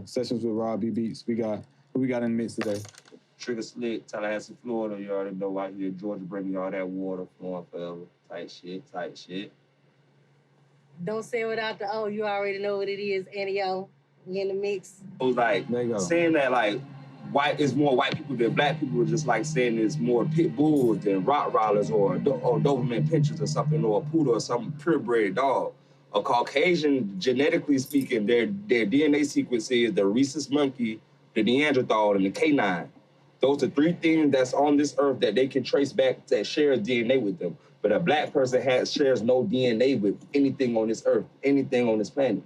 Sessions with Rob Beatz. Who we got in the mix today? TriggaSlik, Tallahassee, Florida. You already know out here, Georgia bringing y'all that water flowing forever. Tight shit. Don't say it without the you already know what it is, Anio. You in the mix. It was like saying that like it's more white people than black people, just like saying it's more pit bulls than Rottweilers or Doberman pinchers or something, or a poodle or some purebred dog. A Caucasian, genetically speaking, their DNA sequence is the rhesus monkey, the Neanderthal, and the canine. Those are three things that's on this earth that they can trace back that shares DNA with them. But a black person shares no DNA with anything on this earth, anything on this planet.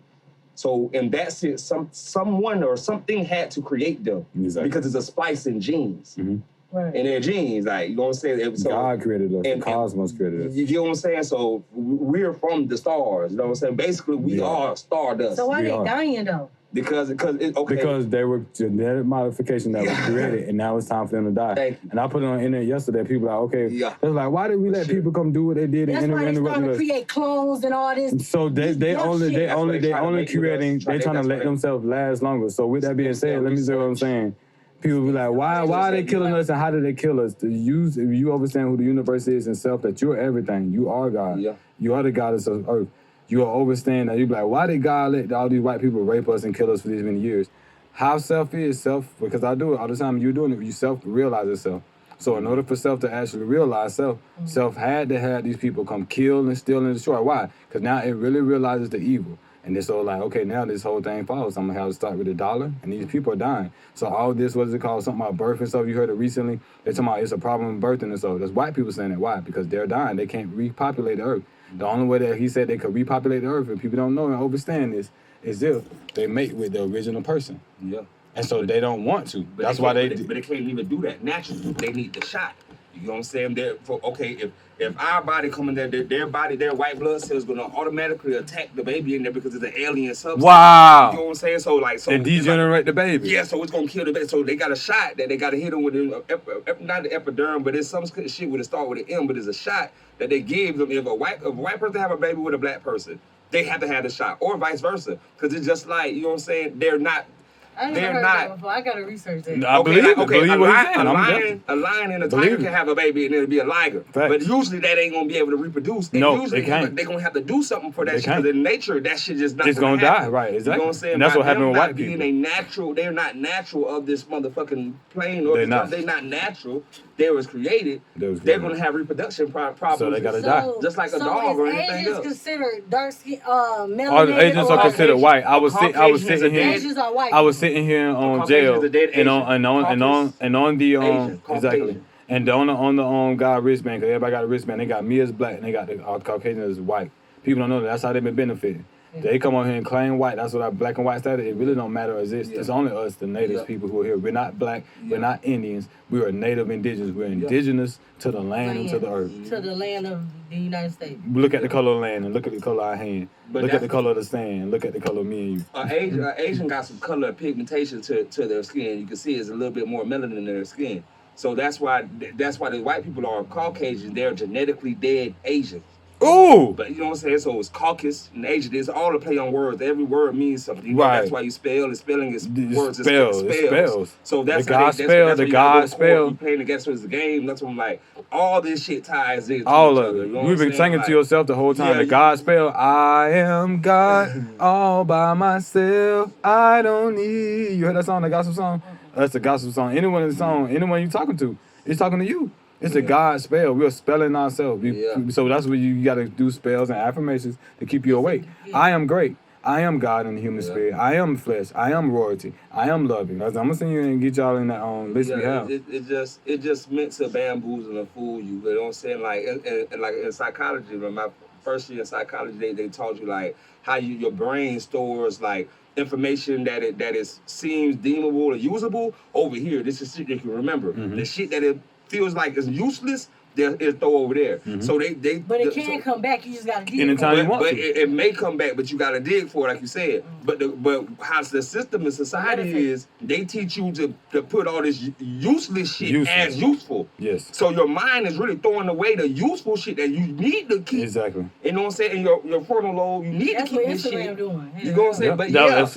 So in that sense, someone or something had to create them because it's a splice in genes. Mm-hmm. Right. In their genes, like, you know what I'm saying? So, God created us, the cosmos created us. You get what I'm saying? So we're from the stars, you know what I'm saying? Basically, we are stardust. So why they dying though? Because they were genetic modification that was created, and now it's time for them to die. Thank you. And I put it on the internet yesterday. People are like, okay, they're like, why did we let people come do what they did? That's why they starting to create clones and all this. So they only creating. They trying to let themselves last longer. So with that being said, let me say what I'm saying. People be like, why are they killing us and how did they kill us? If you understand who the universe is and self, that you're everything. You are God. Yeah. You are the goddess of earth. You are overstand that. You be like, why did God let all these white people rape us and kill us for these many years? How self is self, because I do it all the time. You're doing it. You self-realize yourself. So in order for self to actually realize self, self had to have these people come kill and steal and destroy. Why? Because now it really realizes the evil. And it's so like, okay, now this whole thing falls. I'm going to have to start with $1, and these people are dying. So all this, what is it called? Something about birth and stuff. You heard it recently. They're talking about it's a problem with birthing and stuff. That's white people saying that. Why? Because they're dying. They can't repopulate the earth. The only way that he said they could repopulate the earth, and people don't know and understand this, is if they mate with the original person. Yeah. And so they don't want to. But that's why they can't even do that naturally. They need the shot. You know what I'm saying? If our body coming there, their white blood cells gonna automatically attack the baby in there because it's an alien substance. Wow. You know what I'm saying? So and degenerate the baby. Yeah, so it's gonna kill the baby. So they got a shot that they gotta hit them with not the epiderm, but it's some shit with it start with an M, but it's a shot that they give them. If a white person have a baby with a black person, they have to have the shot, or vice versa, because it's just like, you know what I'm saying? They're not. I never heard that before. I gotta research that. I believe what he's saying. A lion and a tiger can have a baby and it'll be a liger. Facts. But usually that ain't gonna be able to reproduce. And usually they're gonna have to do something for that shit. Because in nature, that shit just not gonna die. Right, exactly. You know what I'm saying? And that's what happened with white people. They're not natural of this motherfucking plane. They're not natural. They was created. They're gonna have reproduction problems. So they gotta die. Just like a dog or anything else. Asians considered dark skin, melanated. All the Asians are considered white. I was sitting here. Asians are white. I was sitting here on jail and on the exactly. And on the God wristband, because everybody got a wristband. They got me as black and they got the Caucasian as white. People don't know that. That's how they've been benefiting. They come on here and claim white. That's what our black and white status. It really don't matter as it's only us, the natives people who are here. We're not black. We're not Indians. We are native indigenous. We're indigenous to the land and to the earth. To the land of the United States. Look at the color of the land and look at the color of our hand. Look at the color of the sand. Look at the color of me and you. Asian got some color pigmentation to their skin. You can see it's a little bit more melanin in their skin. So that's why the white people are Caucasian. They're genetically dead Asians. Ooh! But you know what I'm saying? So it's caucus and Asian. It's all a play on words. Every word means something. You know, right. That's why you spell. The spelling is words. Spells. So that's the God spell. The God spell. You playing against the game. That's what I'm like. All this shit ties in. All of it. You know You've been singing to yourself the whole time. The God spell. I am God all by myself. I don't need. You heard that song? The gospel song? That's the gospel song. Anyone in the song, anyone you talking to, it's talking to you. It's a God spell. We're spelling ourselves. So that's what you got to do, spells and affirmations to keep you awake. I am great. I am God in the human spirit. I am flesh. I am royalty. I am loving. I'm going to send you and get y'all in that list we have. It just meant to bamboozle and fool you. You know what I'm saying? Like in psychology, when my first year in psychology, they taught you like how your brain stores like information that seems deemable or usable over here. This is shit you can remember. The shit that it feels like it's useless, it'll throw over there. Mm-hmm. So they But it can come back. You just gotta dig. Anytime you want but to. it may come back, but you gotta dig for it, like you said. But how the system in society is, they teach you to put all this useless shit as useful. Yes. So your mind is really throwing away the useful shit that you need to keep. Exactly. You know what I'm saying? In your frontal lobe, you need to keep this shit. Doing. You know what I'm saying? Yep. But No, yeah,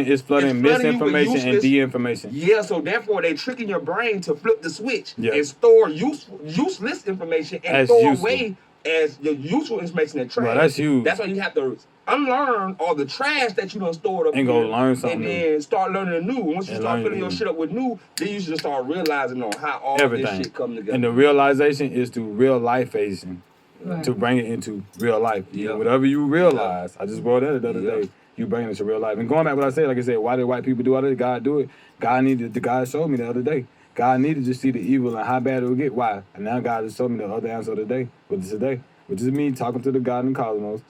it's flooding misinformation and de-information. Yeah, so therefore they tricking your brain to flip the switch and store useless information and as throw useful. away as the useful information and trash. Well, that's huge. That's why you have to unlearn all the trash that you done stored up and go learn something and then start learning new. Once you start filling your new. shit up with new, then you should start realizing on how all everything. this shit come together. And the realization is through real life facing. Right. To bring it into real life. Yeah. Whatever you realize, I just brought that the other day, you bring it to real life. And going back to what I said, like I said, why did white people do all this? God do it. God showed me the other day. God needed to see the evil and how bad it would get. Why? And now God just showed me the other answer of the day, which is me talking to the God in the cosmos.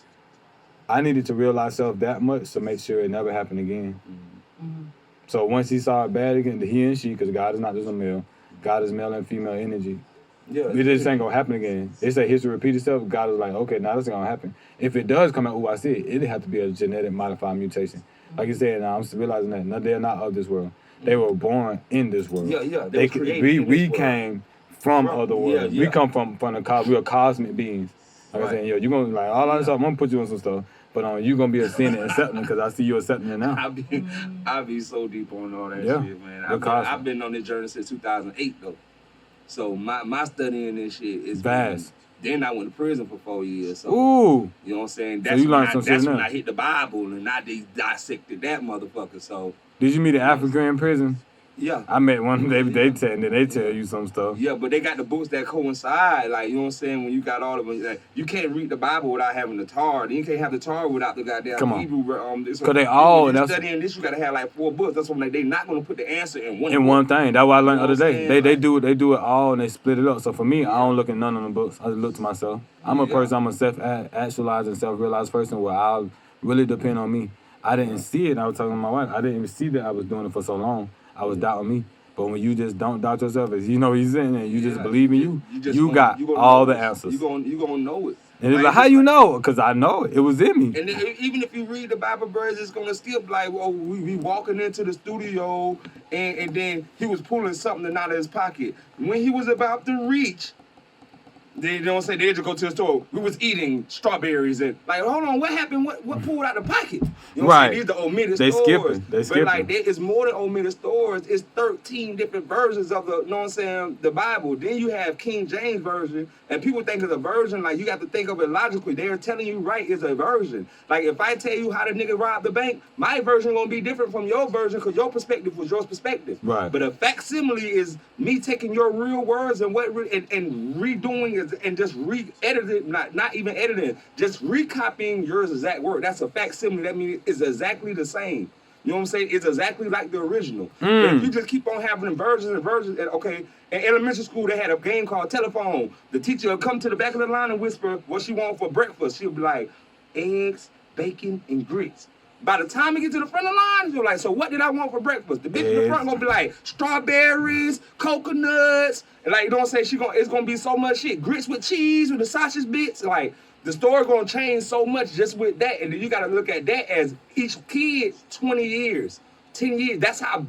I needed to realize self that much to make sure it never happened again. Mm-hmm. So once he saw it bad again, the he and she, because God is not just a male, God is male and female energy. Yeah, It just ain't gonna happen again. They say history repeat itself. God is like, okay, now this ain't gonna happen. If it does come out, I see it, it'd have to be a genetic modified mutation. Like you said, now I'm realizing that no, they're not of this world. They were born in this world. Yeah. We came from other worlds. Yeah. We come from the cosmos. We are cosmic beings. Like I'm saying, yo, you're gonna like all that stuff. I'm gonna put you on some stuff, but you're gonna be accepting and accepting because I see you accepting it now. I be so deep on all that shit, man. I've been on this journey since 2008 though. So my studying this shit is vast. Then I went to prison for 4 years. So, Ooh. You know what I'm saying? That's when I hit the Bible and I dissected that motherfucker. So. Did you meet an African in prison? Yeah. I met one. They tell you some stuff. Yeah, but they got the books that coincide. Like, you know what I'm saying? When you got all of them, like, you can't read the Bible without having the Torah. Then you can't have the Torah without the goddamn Hebrew. Because they all. When you're studying this, you got to have like 4 books. That's when they not going to put the answer in one. One thing. That's what I learned the other day. They do it all and they split it up. So for me, I don't look at none of the books. I just look to myself. I'm a person. I'm a self-actualized and self-realized person where I'll really depend on me. I didn't see it. I was talking to my wife. I didn't even see that I was doing it for so long. I was doubting me. But when you just don't doubt yourself, as you know he's in there, you just believe in you got all the answers. You gonna know it. And it's like, how you know? Because I know it. It was in me. And then, even if you read the Bible verse, it's gonna still be like, well, we walking into the studio, and then he was pulling something out of his pocket. When he was about to reach, they don't say they had to go to the store. We was eating strawberries and like, hold on, what happened? What pulled out the pocket? You know what I'm saying? These are the omitted stores. They skipping. But like, it's more than omitted stores. It's 13 different versions of the, you know what I'm saying, the Bible. Then you have King James version, and people think it's a version. Like, you got to think of it logically. They're telling you right it's a version. Like, if I tell you how the nigga robbed the bank, my version gonna be different from your version because your perspective was your perspective. Right. But a facsimile is me taking your real words and and redoing it and just re-editing, not even editing, just recopying yours exact word. That's a facsimile. That means it's exactly the same. You know what I'm saying? It's exactly like the original. But if you just keep on having versions and versions, and okay, in elementary school they had a game called telephone. The teacher would come to the back of the line and whisper what she want for breakfast. She'll be like, eggs, bacon, and grits. By the time we get to the front of the line, you're like, so what did I want for breakfast? The bitch in the front gonna be like, strawberries, coconuts, and like, you know what I'm saying? It's gonna be so much shit. Grits with cheese, with the sausage bits, like, the story gonna change so much just with that. And then you gotta look at that as each kid, 20 years, 10 years. That's how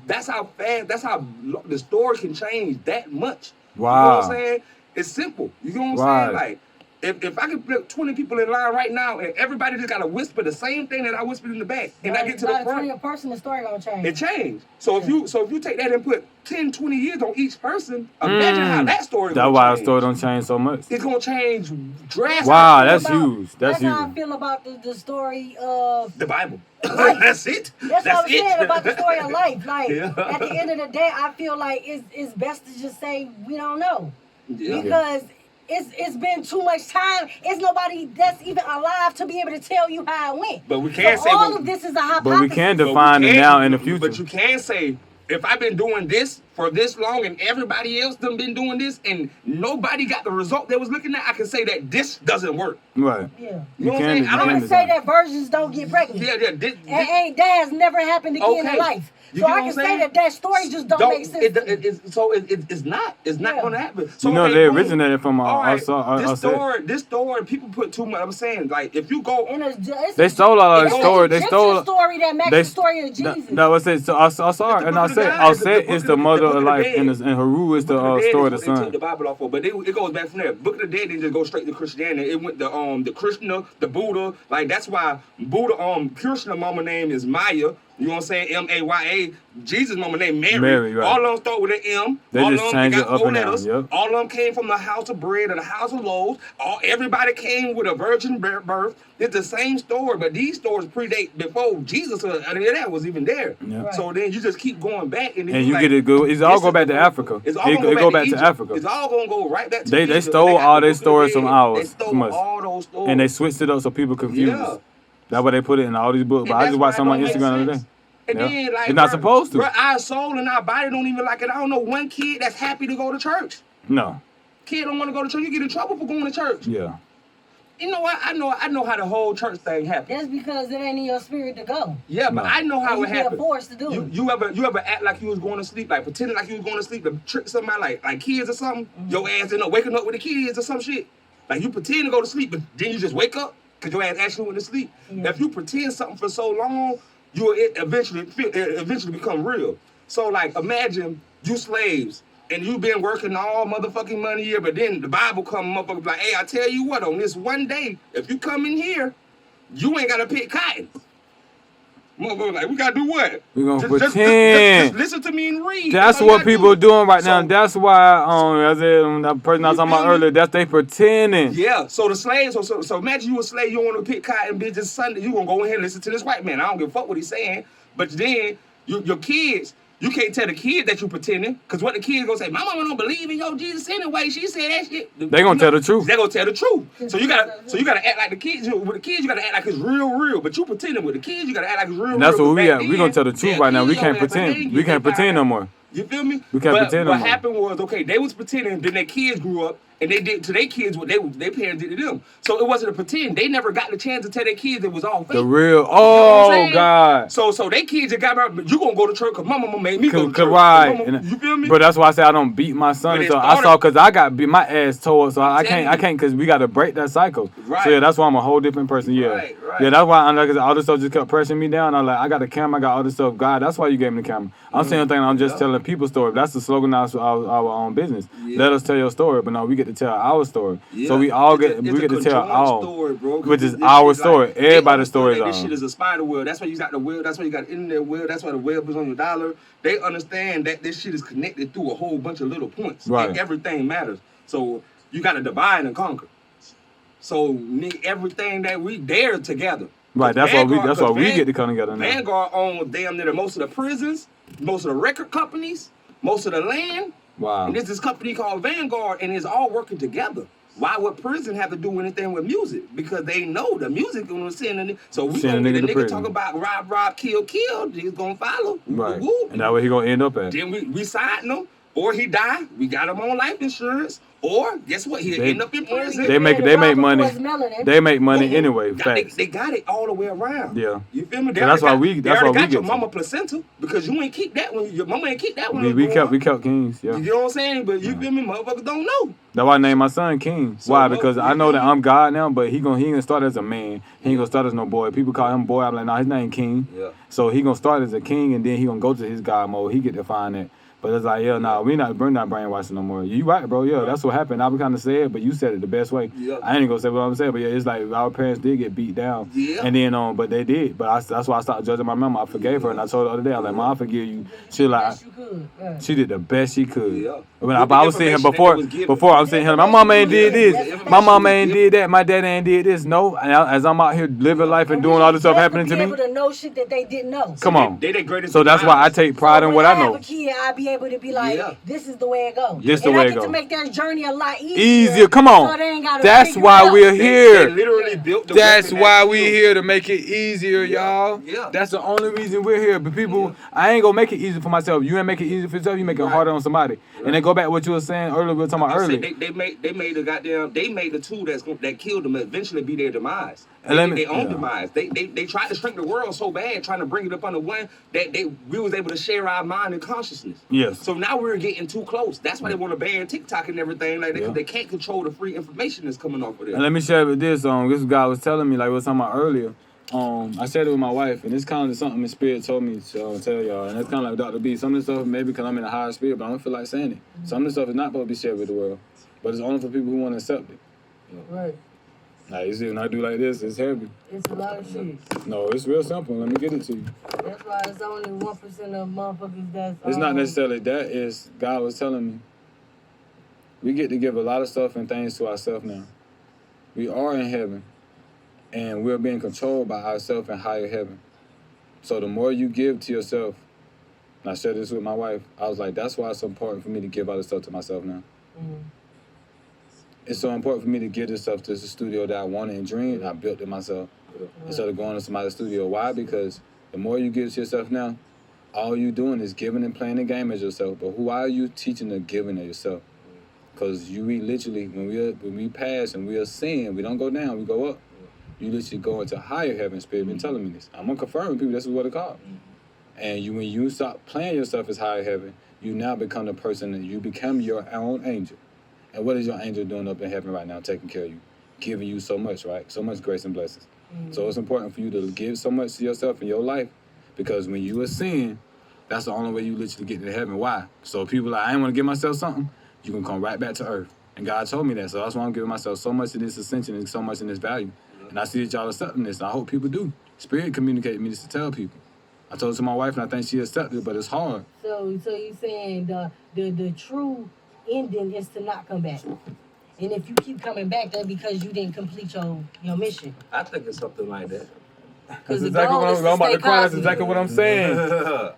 fast, that's how the story can change that much. Wow. You know what I'm saying? It's simple. You know what I'm saying? Like, if I could put 20 people in line right now and everybody just gotta whisper the same thing that I whispered in the back, and I get to the front, a person, the story gonna change. It changed. So if you take that and put 10, 20 years on each person, imagine how that story. That's why the story don't change so much. It's gonna change drastically. Wow, that's huge. That's huge. how I feel about the story of the Bible. That's it. That's what I'm saying about the story of life. Like, Yeah. at the end of the day, I feel like it's best to just say we don't know. Yeah. Because it's been too much time. It's nobody that's even alive to be able to tell you how it went. But we can't say all of this is a hypothesis. But we can define it now in the future. But you can say, if I've been doing this for this long and everybody else done been doing this and nobody got the result they was looking at, I can say that this doesn't work. Right. Yeah. You know what I'm saying? I'm gonna say that virgins don't get pregnant. Yeah. That has never happened again in life. You So get I what can I'm say saying? that story just don't make sense. It's not gonna happen. So You know okay, they boom. originated from All right, us. this story, people put too much. I'm saying, like, if you go, They stole all that story. They stole. story that matches the story of Jesus. That was it. So I saw it, and I said is the mother of life, and Haru is the story of the They took son. the Bible off of, but it goes back from there. Book of the Dead didn't just go straight to Christianity. It went the Krishna, the Buddha. Like that's why Buddha Krishna mama name is Maya. You know what I'm saying? Maya. Jesus mama name Mary. Right. All of them start with an M. They all just of them change it got up four and down. letters. Yep. All of them came from the house of bread and the house of loaves. Everybody came with a virgin birth. It's the same story, but these stories predate before Jesus or any of that was even there. Yeah. Right. So then you just keep going back and then And you get it good. It's all go back to Africa. It's all It go back to Africa. It's all gonna go right back to They Egypt. stole all their stories from ours. They stole all those stories. And they switched it up so people confused. Yeah. That's why they put it in all these books. But I just watched some on Instagram the other day. And then, like, it's not supposed to. Bro, our soul and our body don't even like it. I don't know one kid that's happy to go to church. No. Kid don't want to go to church. You get in trouble for going to church. Yeah. You know what? I know how the whole church thing happens. That's because it ain't in your spirit to go. Yeah, but I know how it happens. Forced to do it. You ever act like you was going to sleep, like pretending like you was going to sleep to trick somebody, like kids or something? Mm-hmm. Your ass end up waking up with the kids or some shit. Like you pretend to go to sleep, but then you just wake up because your ass actually went to sleep. Yeah. If you pretend something for so long, you'll eventually become real. So like imagine you slaves and you been working all motherfucking money here, but then the Bible come up like, hey, I tell you what, on this one day, if you come in here, you ain't gotta pick cotton. Motherfucker, like, we gotta do what? We gonna pretend. Just listen to me and read. That's what people are doing right now. That's why, as that person I was talking about earlier, that's they pretending. Yeah. So the slaves. So imagine you a slave. You want to pick cotton, bitch. This Sunday, you gonna go in here and listen to this white man. I don't give a fuck what he's saying. But then your kids. You can't tell the kid that you pretending, because what the kids gonna say, my mama don't believe in your Jesus anyway. She said that shit. They gonna tell the truth. They gonna tell the truth. So you gotta act like the kids. With the kids, you gotta act like it's real. But you pretending with the kids, you gotta act like it's real. And that's real. what we at. We gonna tell the truth right now. We can't pretend. We can't pretend no more. You feel me? We can't pretend no more. What happened was, okay, they was pretending, then their kids grew up, and they did to their kids what their parents did to them. So it wasn't a pretend. They never got the chance to tell their kids it was all fake. The real. You know Oh God. So they kids that got out. You gonna go to church because my mama made me go to church. Right. You feel me? But that's why I say I don't beat my son. So I saw because I got beat my ass tore. So I can't because we got to break that cycle. Right. So yeah, that's why I'm a whole different person. Yeah. Right. Yeah, that's why all this stuff just kept pressing me down. I'm like, I got the camera, I got all this stuff. God, that's why you gave me the camera. I'm saying thing. I'm just telling people's story. That's the slogan of our own business. Yeah. Let us tell your story, but no, we get to tell our story. Yeah. So we get to tell our story, bro, which is our story. Like, everybody's story. This shit is a spider web. That's why you got the web. That's why you got internet web. That's why the web is on your dollar. They understand that this shit is connected through a whole bunch of little points. Right. And everything matters. So you got to divide and conquer. So everything that we dare together. Right, that's why we get to come together now. Vanguard owns damn near most of the prisons, most of the record companies, most of the land. Wow. And there's this company called Vanguard, and it's all working together. Why would prison have to do anything with music? Because they know the music gonna send it. So we gonna get a nigga talk about rob, kill. He's gonna follow. Right. And that way he gonna end up at. Then we signed him, or he died. We got him on life insurance. Or guess what? He'll end up in prison. They make money. They make money anyway. Facts. They got it all the way around. Yeah. You feel me? That's why we got get your mama placenta because you ain't keep that one. Your mama ain't keep that one. We kept kings. Yeah. You know what I'm saying? But you feel me? Motherfuckers don't know. That's why I named my son King. So why? Because I know that I'm God now, but he gonna start as a man. He ain't gonna start as no boy. People call him boy. I'm like, nah, his name King. Yeah. So he gonna start as a king, and then he gonna go to his God mode. He get to find that. But it's like, yeah, nah, we're not brainwashing no more. You right, bro. Yeah, that's what happened. I was kind of sad, but you said it the best way. Yeah. I ain't gonna say what I'm saying, but yeah, it's like our parents did get beat down. Yeah. And then, but they did. But that's why I started judging my mama. I forgave her, and I told her the other day, I was like, Mom, I forgive you. She like, she did the best she could. Yeah. When I was sitting here before I'm sitting here, my mama ain't did this. My mama ain't did that. My dad ain't did this. No, as I'm out here living life and doing all this stuff happening to me. Able to know shit that they didn't know. Come on. They greatest. So that's why I take pride in what I know. When I have a kid, I'll be able to be like, this is the way it goes. This the way it goes. To make their journey a lot easier. Come on. So they ain't gotta that's why we're here. They literally built the that's why we're here to make it easier, y'all. Yeah. That's the only reason we're here. But people, I ain't gonna make it easy for myself. You ain't make it easy for yourself. You make it harder on somebody. Right. And then go back to what you were saying earlier. We were talking about earlier. They made the tool that killed them eventually be their demise. Their own demise. They tried to shrink the world so bad, trying to bring it up under one, that we was able to share our mind and consciousness. Yes. So now we're getting too close. That's why they want to ban TikTok and everything like that, because they can't control the free information that's coming off of it. And let me share with this. This guy was telling me, like we was talking about earlier. I said it with my wife, and it's kind of something the spirit told me to tell y'all. And it's kind of like Dr. B. Some of the stuff maybe because I'm in a higher spirit, but I don't feel like saying it. Some of the stuff is not supposed to be shared with the world, but it's only for people who want to accept it. Right. Like, you see, when I do like this, it's heavy. It's a lot of shit. No, it's real simple. Let me get it to you. That's why it's only 1% of motherfuckers that's... It's not necessarily that. It's God was telling me, we get to give a lot of stuff and things to ourselves now. We are in heaven, and we're being controlled by ourselves in higher heaven. So the more you give to yourself, and I shared this with my wife, I was like, that's why it's so important for me to give all this stuff to myself now. It's so important for me to give this stuff to the studio that I wanted and dreamed. I built it myself instead of going to somebody's studio. Why? Because the more you give to yourself now, all you doing is giving and playing the game as yourself. But who are you teaching the giving of yourself? Because we literally, when we pass and we ascend, we don't go down, we go up. You literally go into higher heaven. Spirit been telling me this. I'm gonna confirm with people. This is what it's called. And when you stop playing yourself as higher heaven, you now become the person that you become your own angel. And what is your angel doing up in heaven right now, taking care of you, giving you so much, right? So much grace and blessings. So it's important for you to give so much to yourself in your life, because when you ascend, that's the only way you literally get to heaven. Why? So people like, I ain't want to give myself something, you can come right back to earth. And God told me that, so that's why I'm giving myself so much in this ascension and so much in this value. And I see that y'all accepting this, and I hope people do. Spirit communicated me this to tell people. I told it to my wife, and I think she accepted it, but it's hard. So you saying the true ending is to not come back. And if you keep coming back, that's because you didn't complete your mission. I think it's something like that. Because exactly what I'm about to cry. That's exactly what I'm saying.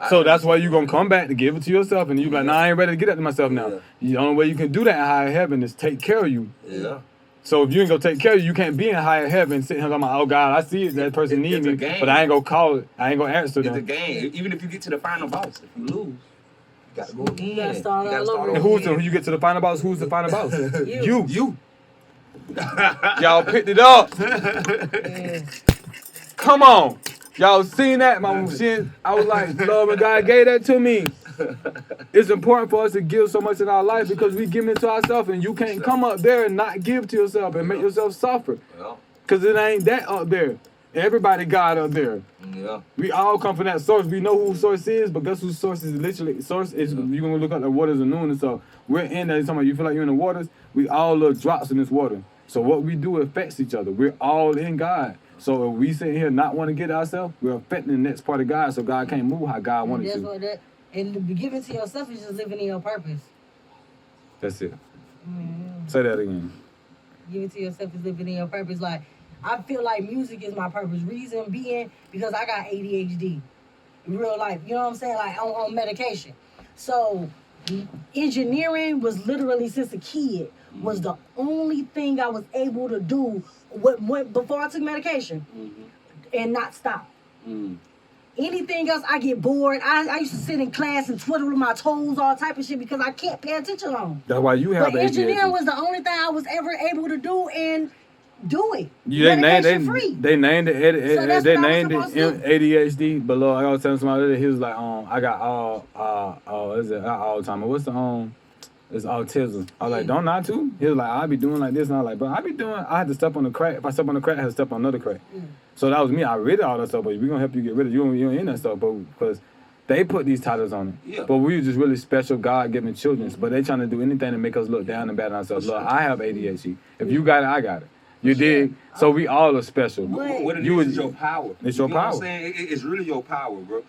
So that's why you're going to come back to give it to yourself, and you be like, nah, I ain't ready to get that to myself now. The only way you can do that in higher heaven is take care of you. Yeah. So if you ain't gonna take care of you can't be in higher heaven sitting here talking about, oh God, I see it, that person needs me, but I ain't gonna call it, I ain't gonna answer them. It's a game. Even if you get to the final boss, if you lose, you gotta go again. You gotta start all over. And when you get to the final boss, who's the final boss? You. Y'all picked it up. Come on. Y'all seen that? I was like, Lord, when God gave that to me. It's important for us to give so much in our life because we give it to ourselves, and you can't come up there and not give to yourself and make yourself suffer. Because it ain't that up there. Everybody got up there. Yeah. We all come from that source. We know who source is, but guess whose source is literally? Source is, you're going to look at the waters of noon and stuff. We're in that. You feel like you're in the waters? We all little drops in this water. So what we do affects each other. We're all in God. So if we sit here not want to get ourselves, we're affecting the next part of God, so God can't move how God wanted to. And giving to yourself is just living in your purpose. That's it. Say that again. Giving to yourself is living in your purpose. Like, I feel like music is my purpose. Reason being because I got ADHD in real life. You know what I'm saying? Like, on medication. So engineering was literally, since a kid, was the only thing I was able to do before I took medication and not stop. Anything else, I get bored. I used to sit in class and twiddle my toes, all type of shit, because I can't pay attention on. That's why you have But engineering was the only thing I was ever able to do and do it. They named it So ADHD, but Lord, I was telling somebody that he was like, I got is it not Alzheimer's? What's the it's autism. I was like, don't not too? He was like, I be doing like this, and I was like, but I had to step on the crack. If I step on the crack, I had to step on another crack. So that was me. I read all that stuff, but we're gonna help you get rid of you. You ain't in that stuff, but because they put these titles on it. Yeah. But we were just really special God-given children. But they trying to do anything to make us look down and bad on ourselves. Look, I have ADHD. If you got it, I got it. You dig? So we all are special. What it is your power. It's your power. You know what I'm saying? It's really your power, bro.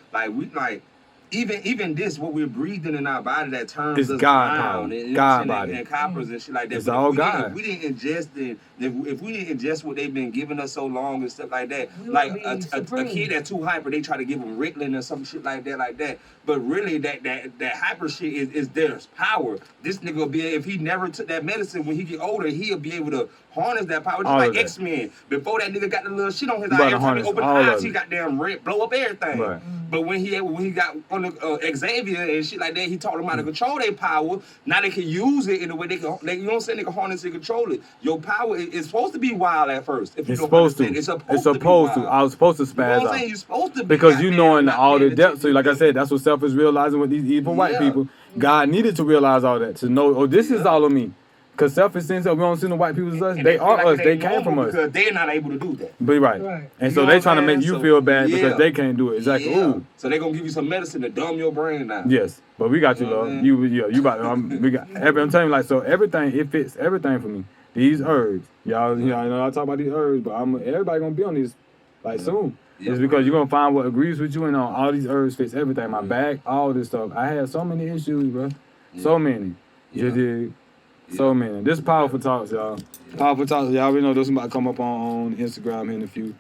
Even this, what we're breathing in our body, that turns us God around, power. God body. And coppers and shit like that. It's all God. If we didn't ingest what they've been giving us so long and stuff like that, like a kid that's too hyper, they try to give them Ritalin or some shit like that. But really, that hyper shit is their power. This nigga will be, if he never took that medicine, when he get older, he'll be able to harness that power. Just like X-Men. Before that nigga got the little shit on his eye, every time he opened his eyes, he got damn red, blow up everything. Right. But when he got one under Xavier and shit like that, he taught them how to control their power. Now they can use it in a way they can, you know what I'm saying? They can harness and control it. Your power is supposed to be wild at first. If you It's don't supposed to. understand. It's supposed to. I was supposed to You know spaz what I'm out. saying? You're supposed to be Because you knowing not all the paying depth. So attention. like I said, that's what self is realizing with these evil white people. God needed to realize all that to know, oh, this is all of me. Because self is saying, we don't see the white people as us. And They feel are like us. it They ain't came from normal us. because they're not able to do that. But right. Right. And You so know they what trying to I'm make saying? you So, feel bad because yeah. they can't do it. It's like, ooh. So they're gonna give you some medicine to dumb your brain down. Yes, but we got you, You know what love. I'm You about we got. I'm telling you, like, so everything it fits everything for me. These herbs, y'all know I talk about these herbs, but everybody gonna be on these like soon. Yeah. It's because you're gonna find what agrees with you, and on all these herbs fits everything. My back, all this stuff. I had so many issues, bro. So many. Yeah. You dig? So many. This is powerful talks, y'all. Powerful talks, y'all. We know this is about to come up on Instagram here in a few.